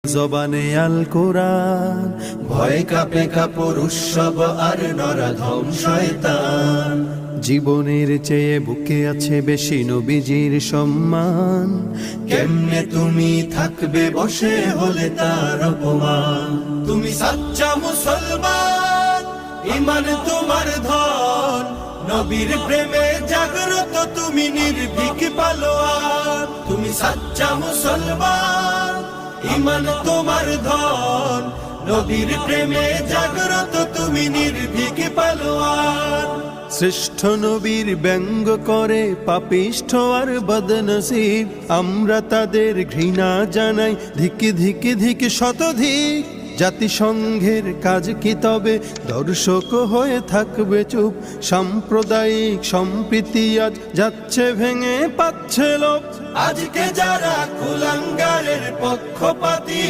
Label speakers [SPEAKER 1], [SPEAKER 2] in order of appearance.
[SPEAKER 1] জবানে আল কোরআন,
[SPEAKER 2] ভয় কাপে কাপড় উৎসব আর নরাধম শয়তান।
[SPEAKER 1] জীবনের চেয়ে বুকে আছে বেশি নবীজির সম্মান।
[SPEAKER 2] কেমনে তুমি থাকবে বসে হলে তার অপমান। তুমি সাচ্চা মুসলমান, ইমান তোমার ধন, নবীর প্রেমে জাগ্রত তুমি নির্ভীক পালোয়ান। তুমি সাচ্চা মুসলমান, ইমান তোমার ধন, নবীর প্রেমে জাগ্রত তুমি নির্ভীক পালোয়ান।
[SPEAKER 1] শ্রেষ্ঠ নবীর ব্যঙ্গ করে পাপিষ্ঠ আর বদনসিব, আমরা তাদের ঘৃণা জানাই ধিকে ধিকে ধিকে শতধিক। জাতিসংঘের কাজ কি তবে দর্শক হয়ে থাকবে চুপ? সাম্প্রদায়িক সম্প্রীতি আজ যাচ্ছে ভেঙে, পাচ্ছে লোক।
[SPEAKER 2] আজকে যারা কুলাঙ্গারের পক্ষপাতী